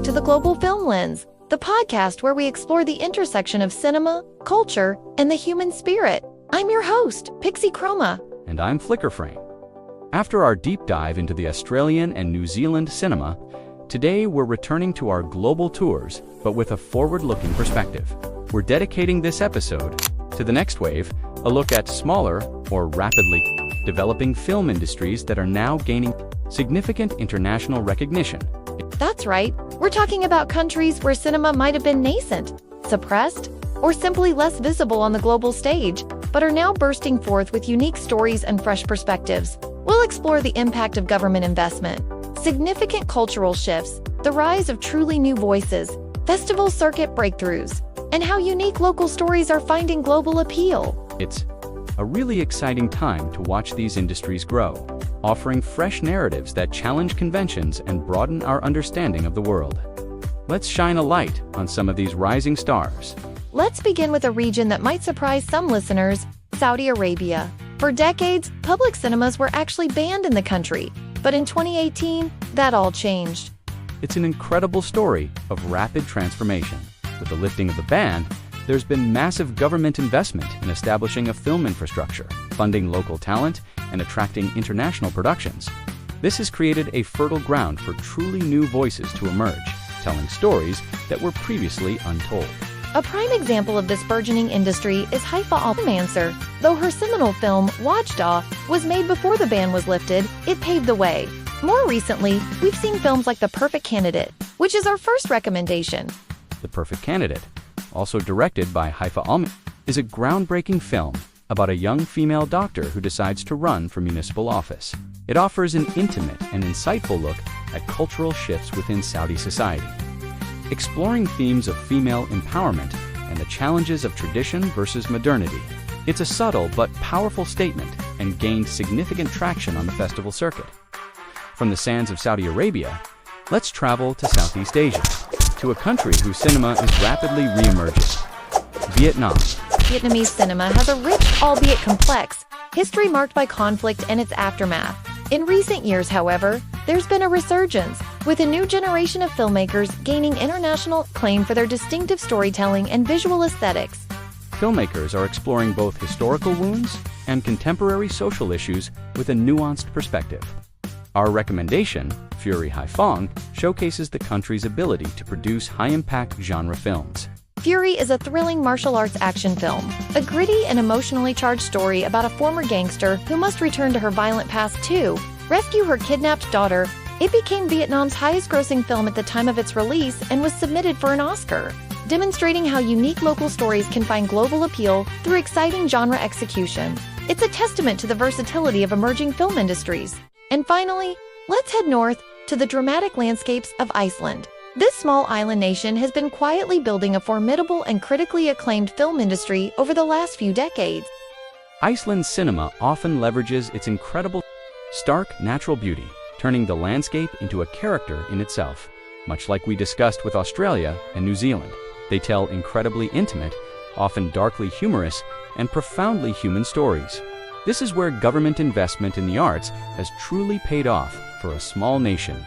to the Global FilmLens, the podcast where we explore the intersection of cinema, culture, and the human spirit. I'm your host, Pixie Chroma. And I'm Flickerframe. After our deep dive into the Australian and New Zealand cinema, today we're returning to our global tours, but with a forward-looking perspective. We're dedicating this episode to the next wave, a look at smaller or rapidly developing film industries that are now gaining significant international recognition. That's right, we're talking about countries where cinema might have been nascent, suppressed, or simply less visible on the global stage, but are now bursting forth with unique stories and fresh perspectives. We'll explore the impact of government investment, significant cultural shifts, the rise of truly new voices, festival circuit breakthroughs, and how unique local stories are finding global appeal. It's a really exciting time to watch these industries grow, offering fresh narratives that challenge conventions and broaden our understanding of the world. Let's shine a light on some of these rising stars. Let's begin with a region that might surprise some listeners, Saudi Arabia. For decades, public cinemas were actually banned in the country, but in 2018, that all changed. It's an incredible story of rapid transformation. With the lifting of the ban, there's been massive government investment in establishing a film infrastructure, funding local talent, and attracting international productions. This has created a fertile ground for truly new voices to emerge, telling stories that were previously untold. A prime example of this burgeoning industry is al-Mansour. Though her seminal film, Wajda, was made before the ban was lifted, it paved the way. More recently, we've seen films like The Perfect Candidate, which is our first recommendation. The Perfect Candidate, also directed by al-Mansour, is a groundbreaking film about a young female doctor who decides to run for municipal office. It offers an intimate and insightful look at cultural shifts within Saudi society, exploring themes of female empowerment and the challenges of tradition versus modernity. It's a subtle but powerful statement and gained significant traction on the festival circuit. From the sands of Saudi Arabia, let's travel to Southeast Asia, to a country whose cinema is rapidly re-emerging, Vietnam. Vietnamese cinema has a rich, albeit complex, history marked by conflict and its aftermath. In recent years, however, there's been a resurgence, with a new generation of filmmakers gaining international acclaim for their distinctive storytelling and visual aesthetics. Filmmakers are exploring both historical wounds and contemporary social issues with a nuanced perspective. Our recommendation, Furie showcases the country's ability to produce high-impact genre films. Furie is a thrilling martial arts action film, a gritty and emotionally charged story about a former gangster who must return to her violent past to rescue her kidnapped daughter. It became Vietnam's highest-grossing film at the time of its release and was submitted for an Oscar, demonstrating how unique local stories can find global appeal through exciting genre execution. It's a testament to the versatility of emerging film industries. And finally, let's head north to the dramatic landscapes of Iceland. This small island nation has been quietly building a formidable and critically acclaimed film industry over the last few decades. Iceland's cinema often leverages its incredible, stark natural beauty, turning the landscape into a character in itself. Much like we discussed with Australia and New Zealand, they tell incredibly intimate, often darkly humorous, and profoundly human stories. This is where government investment in the arts has truly paid off for a small nation.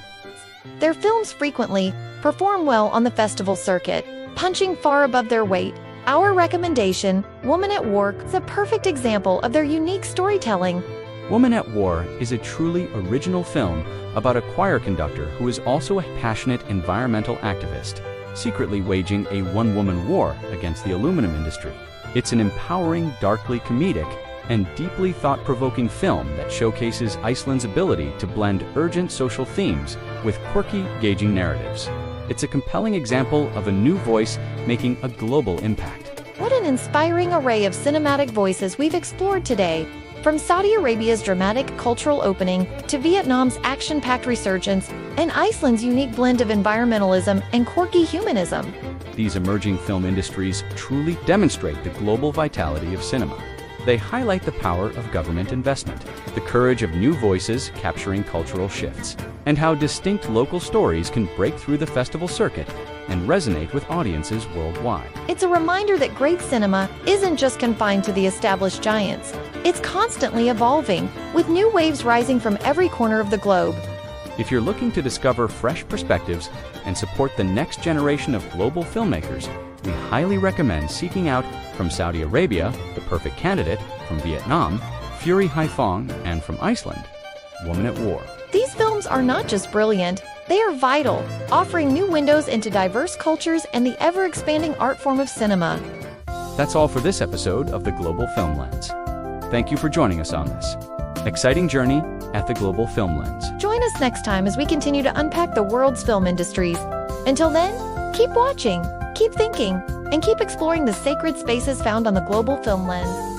Their films frequently perform well on the festival circuit, punching far above their weight. Our recommendation, Woman at War, is a perfect example of their unique storytelling. Woman at War is a truly original film about a choir conductor who is also a passionate environmental activist, secretly waging a one-woman war against the aluminum industry. It's an empowering, darkly comedic, and deeply thought-provoking film that showcases Iceland's ability to blend urgent social themes with quirky, engaging narratives. It's a compelling example of a new voice making a global impact. What an inspiring array of cinematic voices we've explored today. From Saudi Arabia's dramatic cultural opening to Vietnam's action-packed resurgence and Iceland's unique blend of environmentalism and quirky humanism. These emerging film industries truly demonstrate the global vitality of cinema. They highlight the power of government investment, the courage of new voices capturing cultural shifts, and how distinct local stories can break through the festival circuit and resonate with audiences worldwide. It's a reminder that great cinema isn't just confined to the established giants. It's constantly evolving, with new waves rising from every corner of the globe. If you're looking to discover fresh perspectives and support the next generation of global filmmakers, we highly recommend seeking out From Saudi Arabia, The Perfect Candidate, from Vietnam, Furie Haiphong, and from Iceland, Woman at War. These films are not just brilliant, they are vital, offering new windows into diverse cultures and the ever-expanding art form of cinema. That's all for this episode of the Global Film Lens. Thank you for joining us on this exciting journey at the Global Film Lens. Join us next time as we continue to unpack the world's film industries. Until then, keep watching, keep thinking, and keep exploring the sacred spaces found on the Global Film Lens.